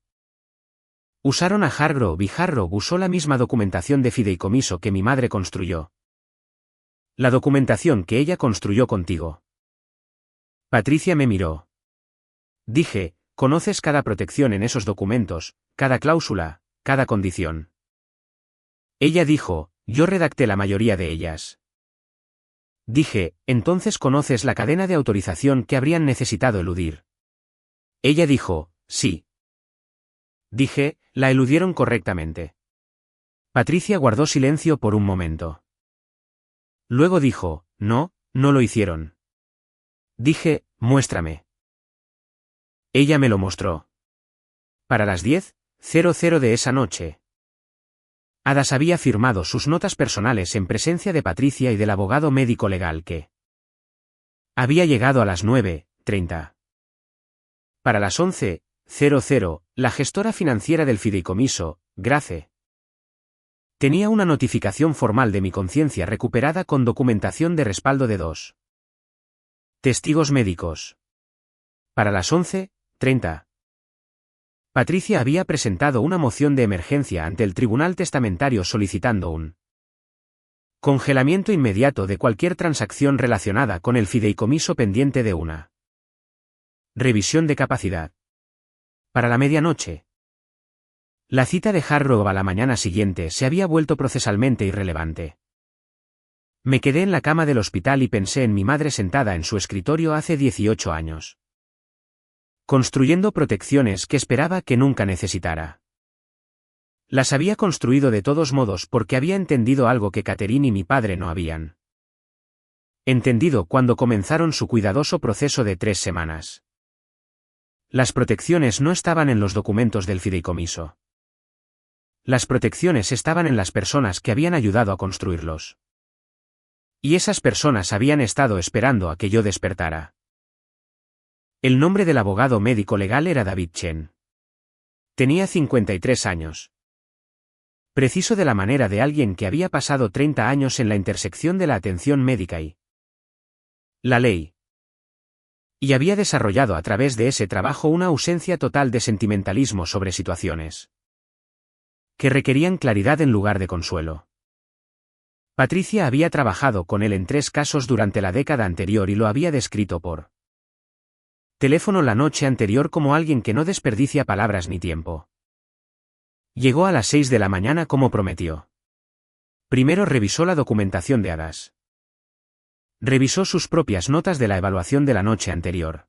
Usaron a Hargrove y Hargrove usó la misma documentación de fideicomiso que mi madre construyó. La documentación que ella construyó contigo. Patricia me miró. Dije, conoces cada protección en esos documentos, cada cláusula, cada condición. Ella dijo, yo redacté la mayoría de ellas. Dije, entonces conoces la cadena de autorización que habrían necesitado eludir. Ella dijo, sí. Dije, la eludieron correctamente. Patricia guardó silencio por un momento. Luego dijo, no, no lo hicieron. Dije, muéstrame. Ella me lo mostró. Para las 10:00 de esa noche. Adas había firmado sus notas personales en presencia de Patricia y del abogado médico legal que había llegado a las 9:30. Para las 11:00, la gestora financiera del fideicomiso, Grace, tenía una notificación formal de mi conciencia recuperada con documentación de respaldo de 2 testigos médicos. Para las 11:30. Patricia había presentado una moción de emergencia ante el Tribunal Testamentario solicitando un congelamiento inmediato de cualquier transacción relacionada con el fideicomiso pendiente de una revisión de capacidad. Para la medianoche. La cita de Hargrove a la mañana siguiente se había vuelto procesalmente irrelevante. Me quedé en la cama del hospital y pensé en mi madre sentada en su escritorio hace 18 años. Construyendo protecciones que esperaba que nunca necesitara. Las había construido de todos modos porque había entendido algo que Catherine y mi padre no habían entendido cuando comenzaron su cuidadoso proceso de 3 semanas. Las protecciones no estaban en los documentos del fideicomiso. Las protecciones estaban en las personas que habían ayudado a construirlos. Y esas personas habían estado esperando a que yo despertara. El nombre del abogado médico legal era David Chen. Tenía 53 años. Preciso de la manera de alguien que había pasado 30 años en la intersección de la atención médica y la ley. Y había desarrollado a través de ese trabajo una ausencia total de sentimentalismo sobre situaciones que requerían claridad en lugar de consuelo. Patricia había trabajado con él en 3 casos durante la década anterior y lo había descrito por Teléfono la noche anterior como alguien que no desperdicia palabras ni tiempo. Llegó a las 6 de la mañana como prometió. Primero revisó la documentación de Hadas. Revisó sus propias notas de la evaluación de la noche anterior.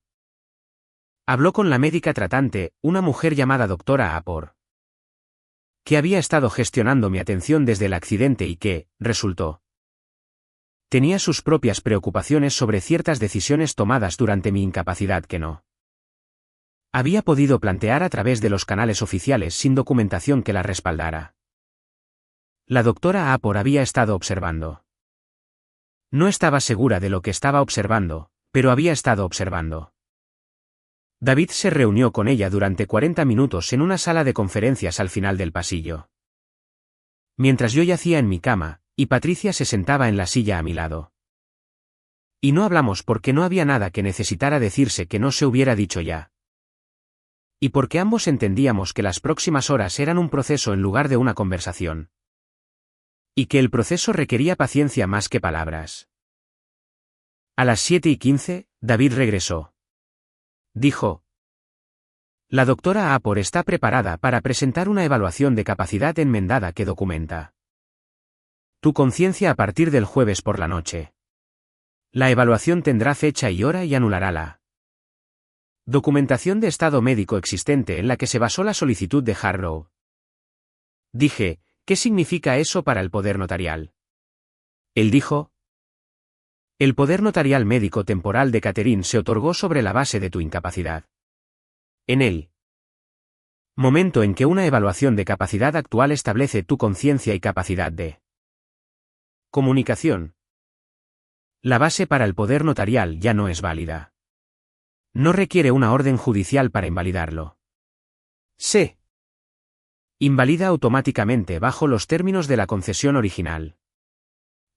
Habló con la médica tratante, una mujer llamada doctora Apor, que había estado gestionando mi atención desde el accidente y que, resultó, tenía sus propias preocupaciones sobre ciertas decisiones tomadas durante mi incapacidad que no había podido plantear a través de los canales oficiales sin documentación que la respaldara. La doctora Apor había estado observando. No estaba segura de lo que estaba observando, pero había estado observando. David se reunió con ella durante 40 minutos en una sala de conferencias al final del pasillo. Mientras yo yacía en mi cama, y Patricia se sentaba en la silla a mi lado. Y no hablamos porque no había nada que necesitara decirse que no se hubiera dicho ya. Y porque ambos entendíamos que las próximas horas eran un proceso en lugar de una conversación. Y que el proceso requería paciencia más que palabras. A las 7:15, David regresó. Dijo: la doctora Apor está preparada para presentar una evaluación de capacidad enmendada que documenta tu conciencia a partir del jueves por la noche. La evaluación tendrá fecha y hora y anulará la documentación de estado médico existente en la que se basó la solicitud de Harrow. Dije: ¿qué significa eso para el poder notarial? Él dijo: el poder notarial médico temporal de Catherine se otorgó sobre la base de tu incapacidad. En el momento en que una evaluación de capacidad actual establece tu conciencia y capacidad de comunicación, la base para el poder notarial ya no es válida. No requiere una orden judicial para invalidarlo. Se invalida automáticamente bajo los términos de la concesión original.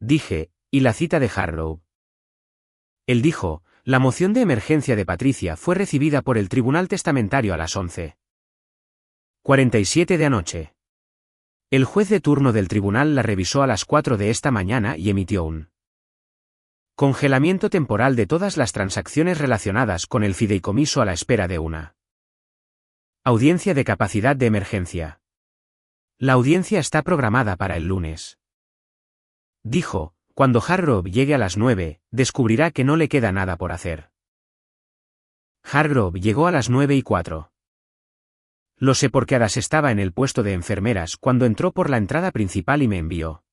Dije: ¿y la cita de Harrow? Él dijo: la moción de emergencia de Patricia fue recibida por el Tribunal Testamentario a las 11:47 de anoche. El juez de turno del tribunal la revisó a las 4 de esta mañana y emitió un congelamiento temporal de todas las transacciones relacionadas con el fideicomiso a la espera de una audiencia de capacidad de emergencia. La audiencia está programada para el lunes. Dijo: cuando Hargrove llegue a las 9, descubrirá que no le queda nada por hacer. Hargrove llegó a las 9:04. Lo sé porque Hadas estaba en el puesto de enfermeras cuando entró por la entrada principal y me envió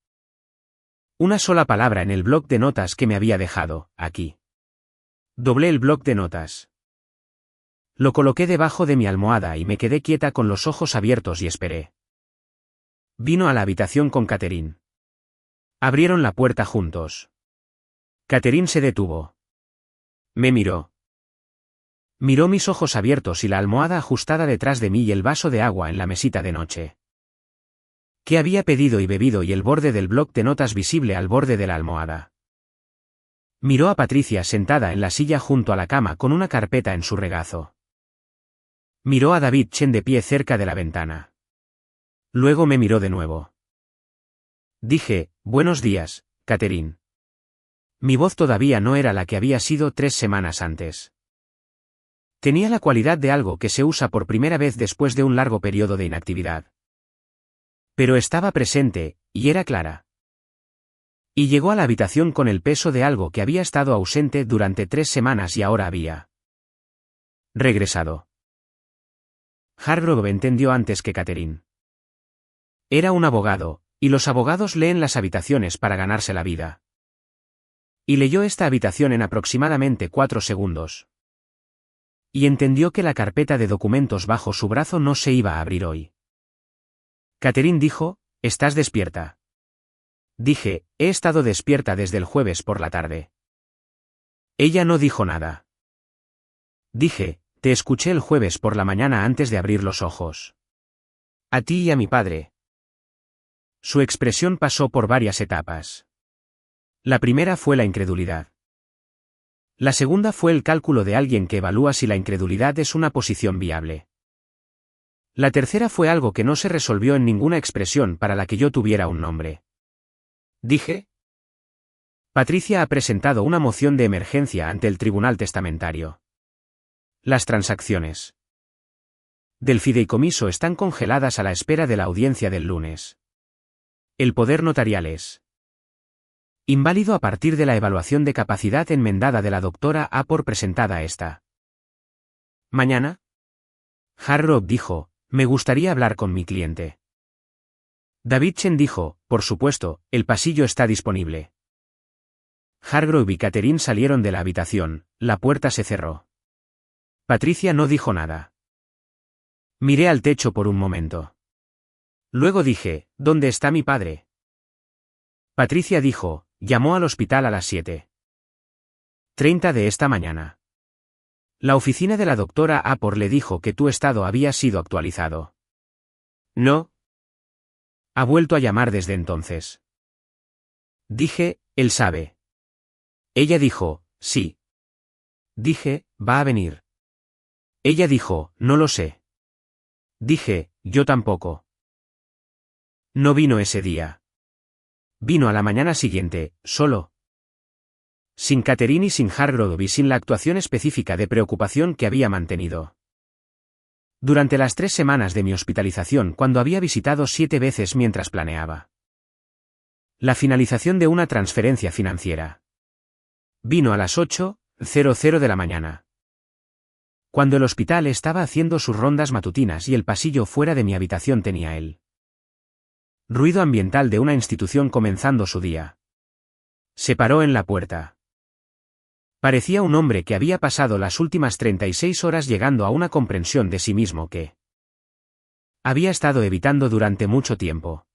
una sola palabra en el bloc de notas que me había dejado, aquí. Doblé el bloc de notas. Lo coloqué debajo de mi almohada y me quedé quieta con los ojos abiertos y esperé. Vino a la habitación con Catherine. Abrieron la puerta juntos. Catherine se detuvo. Me miró. Miró mis ojos abiertos y la almohada ajustada detrás de mí y el vaso de agua en la mesita de noche. Que había pedido y bebido y el borde del bloc de notas visible al borde de la almohada. Miró a Patricia sentada en la silla junto a la cama con una carpeta en su regazo. Miró a David Chen de pie cerca de la ventana. Luego me miró de nuevo. Dije: buenos días, Catherine. Mi voz todavía no era la que había sido 3 semanas antes. Tenía la cualidad de algo que se usa por primera vez después de un largo periodo de inactividad. Pero estaba presente, y era clara. Y llegó a la habitación con el peso de algo que había estado ausente durante 3 semanas y ahora había regresado. Hargrove entendió antes que Catherine. Era un abogado, y los abogados leen las habitaciones para ganarse la vida. Y leyó esta habitación en aproximadamente 4 segundos. Y entendió que la carpeta de documentos bajo su brazo no se iba a abrir hoy. Catherine dijo: ¿estás despierta? Dije: he estado despierta desde el jueves por la tarde. Ella no dijo nada. Dije: te escuché el jueves por la mañana antes de abrir los ojos. A ti y a mi padre. Su expresión pasó por varias etapas. La primera fue la incredulidad. La segunda fue el cálculo de alguien que evalúa si la incredulidad es una posición viable. La tercera fue algo que no se resolvió en ninguna expresión para la que yo tuviera un nombre. Dije: Patricia ha presentado una moción de emergencia ante el Tribunal Testamentario. Las transacciones del fideicomiso están congeladas a la espera de la audiencia del lunes. El poder notarial es inválido a partir de la evaluación de capacidad enmendada de la doctora A por presentada esta mañana. Harrop dijo, me gustaría hablar con mi cliente. David Chen dijo, por supuesto, el pasillo está disponible. Hargrove y Catherine salieron de la habitación, la puerta se cerró. Patricia no dijo nada. Miré al techo por un momento. Luego dije, ¿dónde está mi padre? Patricia dijo, llamó al hospital a las 7:30 de esta mañana. La oficina de la doctora Apor le dijo que tu estado había sido actualizado. No. Ha vuelto a llamar desde entonces. Dije, él sabe. Ella dijo, sí. Dije, va a venir. Ella dijo, no lo sé. Dije, yo tampoco. No vino ese día. Vino a la mañana siguiente, solo. Sin Catherine y sin Hargrove y sin la actuación específica de preocupación que había mantenido. Durante las 3 semanas de mi hospitalización cuando había visitado 7 veces mientras planeaba la finalización de una transferencia financiera. Vino a las 8:00 de la mañana. Cuando el hospital estaba haciendo sus rondas matutinas y el pasillo fuera de mi habitación tenía el ruido ambiental de una institución comenzando su día. Se paró en la puerta. Parecía un hombre que había pasado las últimas 36 horas llegando a una comprensión de sí mismo que había estado evitando durante mucho tiempo.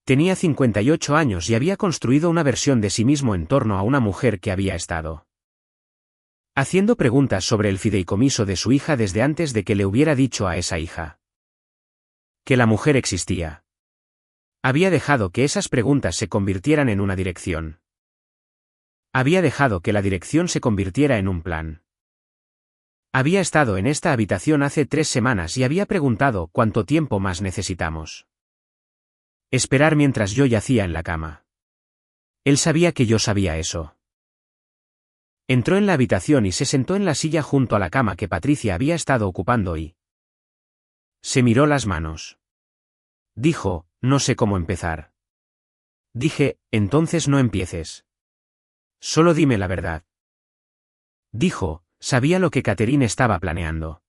Tenía 58 años y había construido una versión de sí mismo en torno a una mujer que había estado haciendo preguntas sobre el fideicomiso de su hija desde antes de que le hubiera dicho a esa hija que la mujer existía. Había dejado que esas preguntas se convirtieran en una dirección. Había dejado que la dirección se convirtiera en un plan. Había estado en esta habitación hace 3 semanas y había preguntado cuánto tiempo más necesitamos. Esperar mientras yo yacía en la cama. Él sabía que yo sabía eso. Entró en la habitación y se sentó en la silla junto a la cama que Patricia había estado ocupando y se miró las manos. Dijo, no sé cómo empezar. Dije, entonces no empieces. Solo dime la verdad. Dijo, sabía lo que Catherine estaba planeando.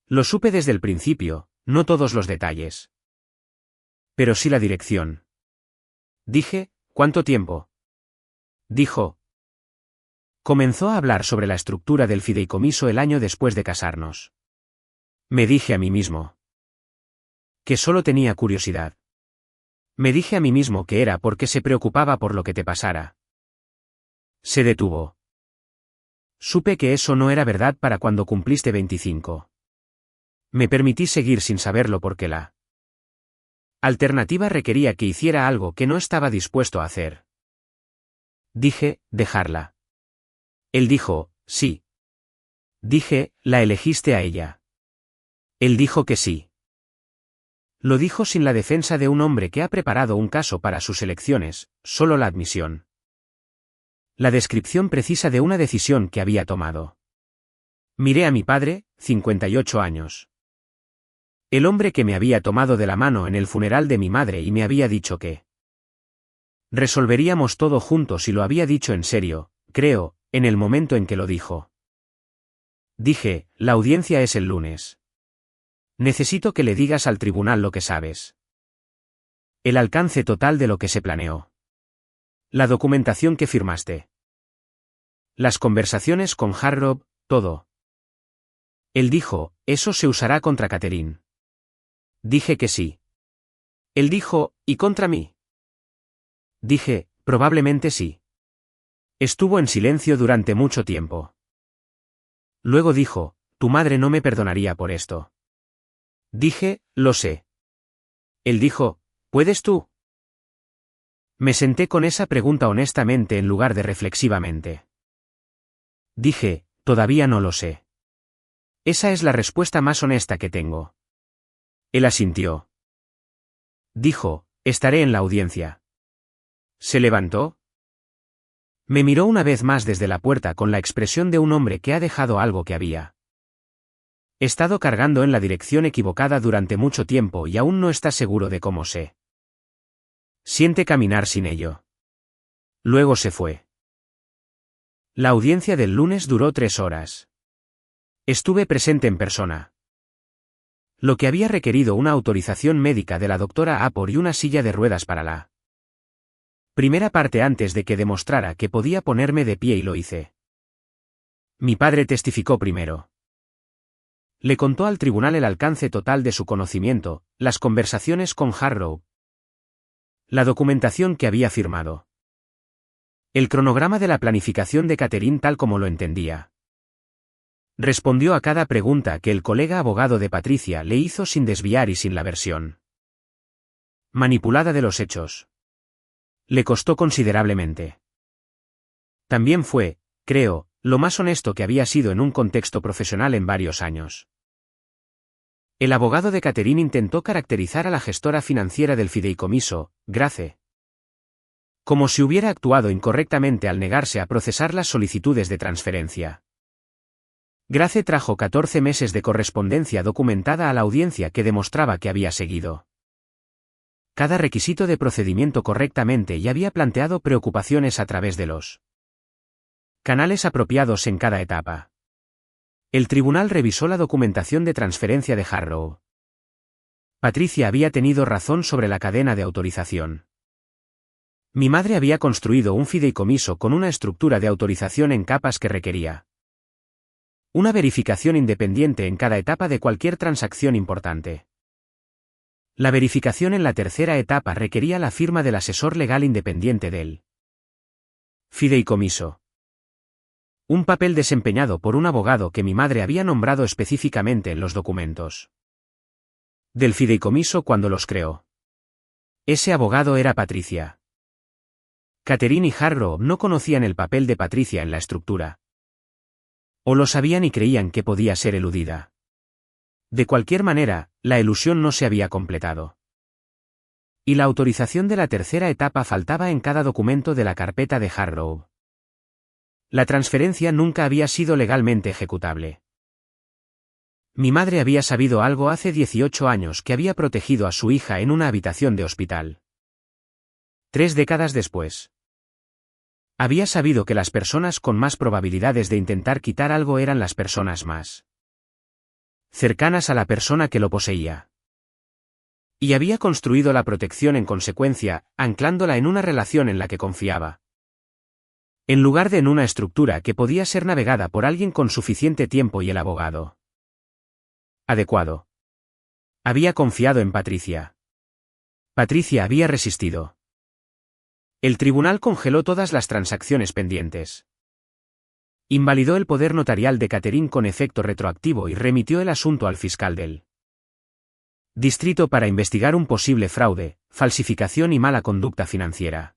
Lo supe desde el principio, no todos los detalles. Pero sí la dirección. Dije, ¿cuánto tiempo? Dijo. Comenzó a hablar sobre la estructura del fideicomiso el año después de casarnos. Me dije a mí mismo que solo tenía curiosidad. Me dije a mí mismo que era porque se preocupaba por lo que te pasara. Se detuvo. Supe que eso no era verdad para cuando cumpliste 25. Me permití seguir sin saberlo porque la alternativa requería que hiciera algo que no estaba dispuesto a hacer. Dije, dejarla. Él dijo, sí. Dije, ¿la elegiste a ella? Él dijo que sí. Lo dijo sin la defensa de un hombre que ha preparado un caso para sus elecciones, solo la admisión. La descripción precisa de una decisión que había tomado. Miré a mi padre, 58 años. El hombre que me había tomado de la mano en el funeral de mi madre y me había dicho que resolveríamos todo juntos y lo había dicho en serio, creo, en el momento en que lo dijo. Dije, la audiencia es el lunes. Necesito que le digas al tribunal lo que sabes. El alcance total de lo que se planeó. La documentación que firmaste. Las conversaciones con Harrop, todo. Él dijo, eso se usará contra Catherine. Dije que sí. Él dijo, ¿y contra mí? Dije, probablemente sí. Estuvo en silencio durante mucho tiempo. Luego dijo, tu madre no me perdonaría por esto. Dije, lo sé. Él dijo, ¿puedes tú? Me senté con esa pregunta honestamente en lugar de reflexivamente. Dije, todavía no lo sé. Esa es la respuesta más honesta que tengo. Él asintió. Dijo, estaré en la audiencia. Se levantó. Me miró una vez más desde la puerta con la expresión de un hombre que ha dejado algo que había estado cargando en la dirección equivocada durante mucho tiempo y aún no está seguro de cómo se siente caminar sin ello. Luego se fue. La audiencia del lunes duró 3 horas. Estuve presente en persona. Lo que había requerido una autorización médica de la doctora Apor y una silla de ruedas para la primera parte antes de que demostrara que podía ponerme de pie y lo hice. Mi padre testificó primero. Le contó al tribunal el alcance total de su conocimiento, las conversaciones con Harrow, la documentación que había firmado, el cronograma de la planificación de Catherine tal como lo entendía. Respondió a cada pregunta que el colega abogado de Patricia le hizo sin desviar y sin la versión manipulada de los hechos. Le costó considerablemente. También fue, creo, lo más honesto que había sido en un contexto profesional en varios años. El abogado de Catherine intentó caracterizar a la gestora financiera del fideicomiso, Grace, como si hubiera actuado incorrectamente al negarse a procesar las solicitudes de transferencia. Grace trajo 14 meses de correspondencia documentada a la audiencia que demostraba que había seguido cada requisito de procedimiento correctamente y había planteado preocupaciones a través de los canales apropiados en cada etapa. El tribunal revisó la documentación de transferencia de Harrow. Patricia había tenido razón sobre la cadena de autorización. Mi madre había construido un fideicomiso con una estructura de autorización en capas que requería una verificación independiente en cada etapa de cualquier transacción importante. La verificación en la tercera etapa requería la firma del asesor legal independiente del fideicomiso. Un papel desempeñado por un abogado que mi madre había nombrado específicamente en los documentos del fideicomiso cuando los creó. Ese abogado era Patricia. Catherine y Harrow no conocían el papel de Patricia en la estructura. O lo sabían y creían que podía ser eludida. De cualquier manera, la elusión no se había completado. Y la autorización de la tercera etapa faltaba en cada documento de la carpeta de Harrow. La transferencia nunca había sido legalmente ejecutable. Mi madre había sabido algo hace 18 años que había protegido a su hija en una habitación de hospital. 3 décadas después. Había sabido que las personas con más probabilidades de intentar quitar algo eran las personas más cercanas a la persona que lo poseía. Y había construido la protección en consecuencia, anclándola en una relación en la que confiaba, en lugar de en una estructura que podía ser navegada por alguien con suficiente tiempo y el abogado adecuado. Había confiado en Patricia. Patricia había resistido. El tribunal congeló todas las transacciones pendientes. Invalidó el poder notarial de Catherine con efecto retroactivo y remitió el asunto al fiscal del distrito para investigar un posible fraude, falsificación y mala conducta financiera.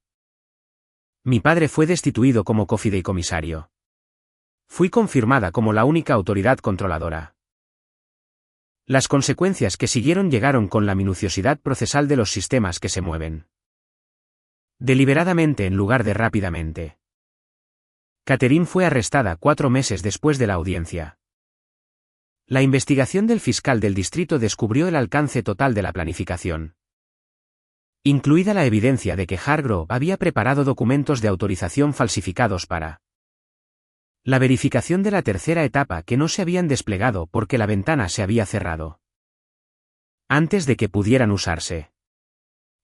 Mi padre fue destituido como cofideicomisario. Fui confirmada como la única autoridad controladora. Las consecuencias que siguieron llegaron con la minuciosidad procesal de los sistemas que se mueven deliberadamente en lugar de rápidamente. Catherine fue arrestada 4 meses después de la audiencia. La investigación del fiscal del distrito descubrió el alcance total de la planificación, incluida la evidencia de que Harrow había preparado documentos de autorización falsificados para la verificación de la tercera etapa que no se habían desplegado porque la ventana se había cerrado antes de que pudieran usarse.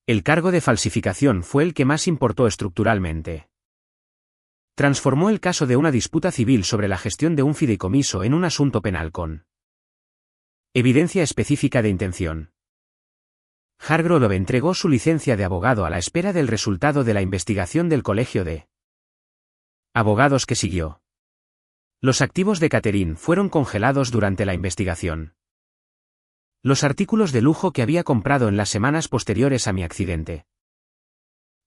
El cargo de falsificación fue el que más importó estructuralmente. Transformó el caso de una disputa civil sobre la gestión de un fideicomiso en un asunto penal con evidencia específica de intención. Hargrove entregó su licencia de abogado a la espera del resultado de la investigación del colegio de abogados que siguió. Los activos de Catherine fueron congelados durante la investigación. Los artículos de lujo que había comprado en las semanas posteriores a mi accidente,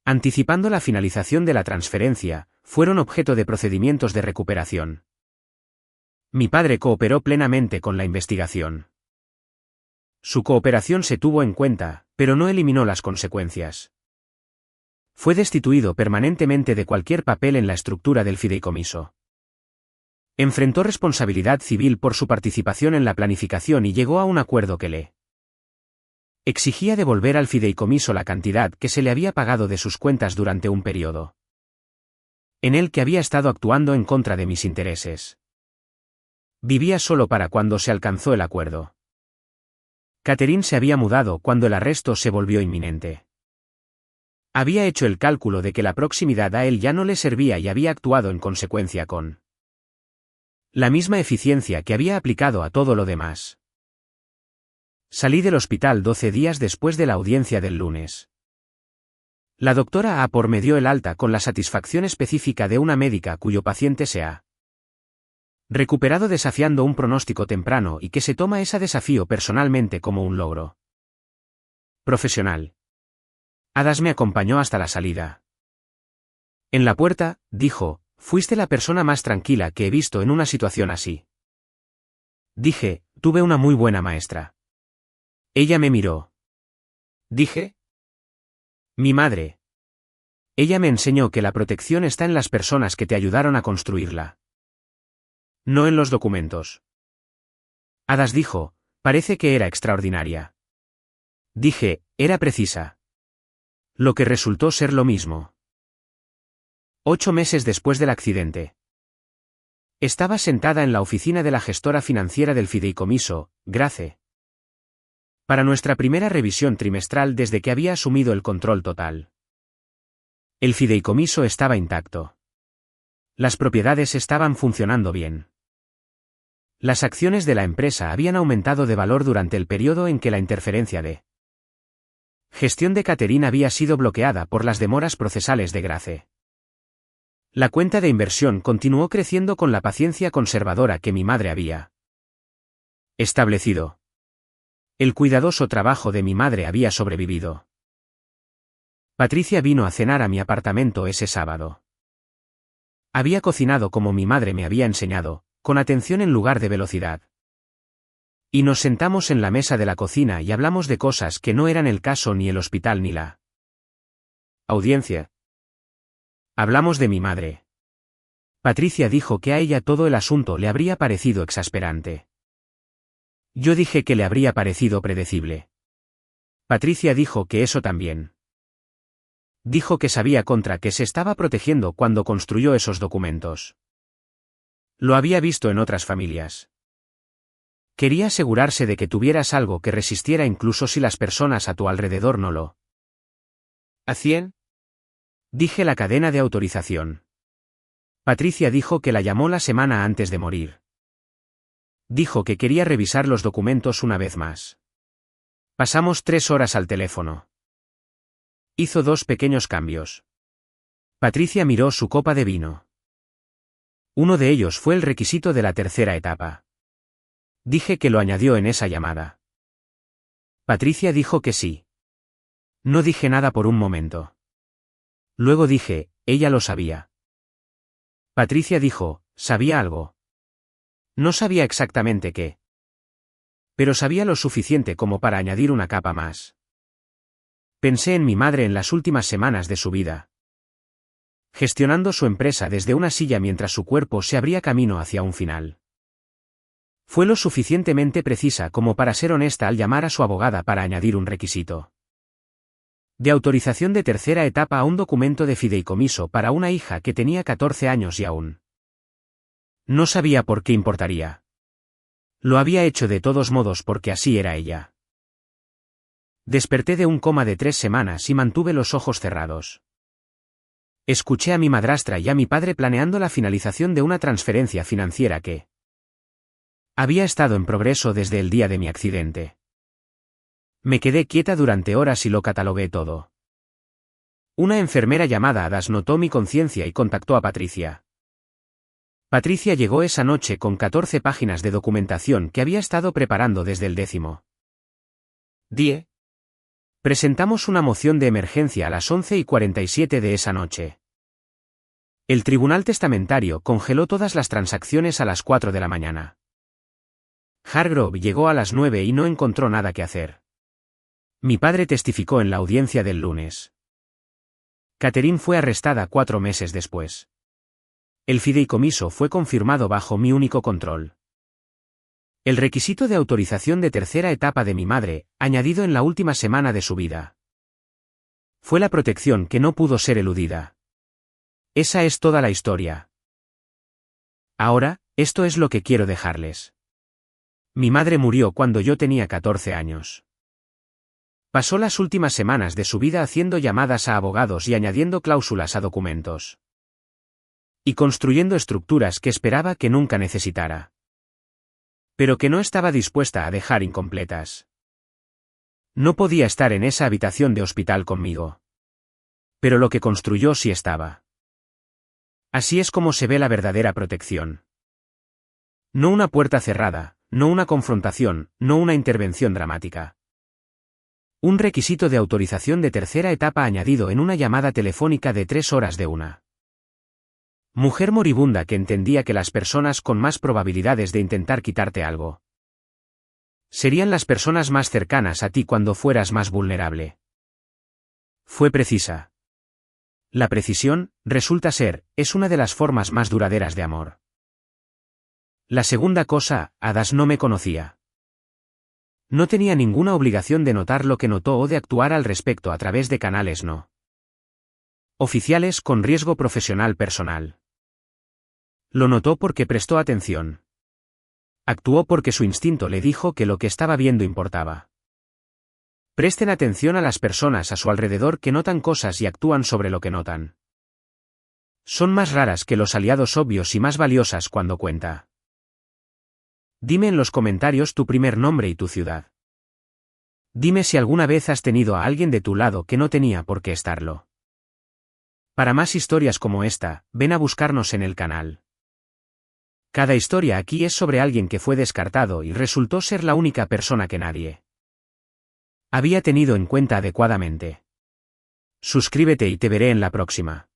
anticipando la finalización de la transferencia, fueron objeto de procedimientos de recuperación. Mi padre cooperó plenamente con la investigación. Su cooperación se tuvo en cuenta, pero no eliminó las consecuencias Fue destituido permanentemente de cualquier papel en la estructura del fideicomiso. Enfrentó responsabilidad civil por su participación en la planificación y llegó a un acuerdo que le exigía devolver al fideicomiso la cantidad que se le había pagado de sus cuentas durante un periodo en el que había estado actuando en contra de mis intereses. Vivía solo para cuando se alcanzó el acuerdo. Catherine se había mudado cuando el arresto se volvió inminente. Había hecho el cálculo de que la proximidad a él ya no le servía y había actuado en consecuencia con la misma eficiencia que había aplicado a todo lo demás. Salí del hospital 12 días después de la audiencia del lunes. La doctora Apor me dio el alta con la satisfacción específica de una médica cuyo paciente se ha recuperado desafiando un pronóstico temprano y que se toma ese desafío personalmente como un logro profesional. Adas me acompañó hasta la salida. En la puerta, dijo, fuiste la persona más tranquila que he visto en una situación así. Dije, tuve una muy buena maestra. Ella me miró. Dije. Mi madre. Ella me enseñó que la protección está en las personas que te ayudaron a construirla. No en los documentos. Adas dijo, parece que era extraordinaria. Dije, era precisa. Lo que resultó ser lo mismo. 8 meses después del accidente. Estaba sentada en la oficina de la gestora financiera del fideicomiso, Grace. Para nuestra primera revisión trimestral desde que había asumido el control total. El fideicomiso estaba intacto. Las propiedades estaban funcionando bien. Las acciones de la empresa habían aumentado de valor durante el periodo en que la interferencia de gestión de Catherine había sido bloqueada por las demoras procesales de Grace. La cuenta de inversión continuó creciendo con la paciencia conservadora que mi madre había establecido. El cuidadoso trabajo de mi madre había sobrevivido. Patricia vino a cenar a mi apartamento ese sábado. Había cocinado como mi madre me había enseñado, con atención en lugar de velocidad. Y nos sentamos en la mesa de la cocina y hablamos de cosas que no eran el caso ni el hospital ni la audiencia. Hablamos de mi madre. Patricia dijo que a ella todo el asunto le habría parecido exasperante. Yo dije que le habría parecido predecible. Patricia dijo que eso también. Dijo que sabía contra qué se estaba protegiendo cuando construyó esos documentos. Lo había visto en otras familias. Quería asegurarse de que tuvieras algo que resistiera incluso si las personas a tu alrededor no lo ¿hacían? Dije la cadena de autorización. Patricia dijo que la llamó la semana antes de morir. Dijo que quería revisar los documentos una vez más. Pasamos 3 horas al teléfono. Hizo 2 pequeños cambios. Patricia miró su copa de vino. Uno de ellos fue el requisito de la tercera etapa. Dije que lo añadió en esa llamada. Patricia dijo que sí. No dije nada por un momento. Luego dije, ella lo sabía. Patricia dijo, ¿sabía algo? No sabía exactamente qué. Pero sabía lo suficiente como para añadir una capa más. Pensé en mi madre en las últimas semanas de su vida. Gestionando su empresa desde una silla mientras su cuerpo se abría camino hacia un final. Fue lo suficientemente precisa como para ser honesta al llamar a su abogada para añadir un requisito de autorización de tercera etapa a un documento de fideicomiso para una hija que tenía 14 años y aún no sabía por qué importaría. Lo había hecho de todos modos porque así era ella. Desperté de un coma de 3 semanas y mantuve los ojos cerrados. Escuché a mi madrastra y a mi padre planeando la finalización de una transferencia financiera que había estado en progreso desde el día de mi accidente. Me quedé quieta durante horas y lo catalogué todo. Una enfermera llamada Adas notó mi conciencia y contactó a Patricia. Patricia llegó esa noche con 14 páginas de documentación que había estado preparando desde el 10º día. Presentamos una moción de emergencia a las 11:47 de esa noche. El tribunal testamentario congeló todas las transacciones a las 4 de la mañana. Hargrove llegó a las 9 y no encontró nada que hacer. Mi padre testificó en la audiencia del lunes. Catherine fue arrestada 4 meses después. El fideicomiso fue confirmado bajo mi único control. El requisito de autorización de tercera etapa de mi madre, añadido en la última semana de su vida. Fue la protección que no pudo ser eludida. Esa es toda la historia. Ahora, esto es lo que quiero dejarles. Mi madre murió cuando yo tenía 14 años. Pasó las últimas semanas de su vida haciendo llamadas a abogados y añadiendo cláusulas a documentos. Y construyendo estructuras que esperaba que nunca necesitara. Pero que no estaba dispuesta a dejar incompletas. No podía estar en esa habitación de hospital conmigo. Pero lo que construyó sí estaba. Así es como se ve la verdadera protección. No una puerta cerrada, no una confrontación, no una intervención dramática. Un requisito de autorización de tercera etapa añadido en una llamada telefónica de 3 horas de una mujer moribunda que entendía que las personas con más probabilidades de intentar quitarte algo serían las personas más cercanas a ti cuando fueras más vulnerable. Fue precisa. La precisión, resulta ser, es una de las formas más duraderas de amor. La segunda cosa, Adas no me conocía. No tenía ninguna obligación de notar lo que notó o de actuar al respecto a través de canales no oficiales con riesgo profesional personal. Lo notó porque prestó atención. Actuó porque su instinto le dijo que lo que estaba viendo importaba. Presten atención a las personas a su alrededor que notan cosas y actúan sobre lo que notan. Son más raras que los aliados obvios y más valiosas cuando cuenta. Dime en los comentarios tu primer nombre y tu ciudad. Dime si alguna vez has tenido a alguien de tu lado que no tenía por qué estarlo. Para más historias como esta, ven a buscarnos en el canal. Cada historia aquí es sobre alguien que fue descartado y resultó ser la única persona que nadie había tenido en cuenta adecuadamente. Suscríbete y te veré en la próxima.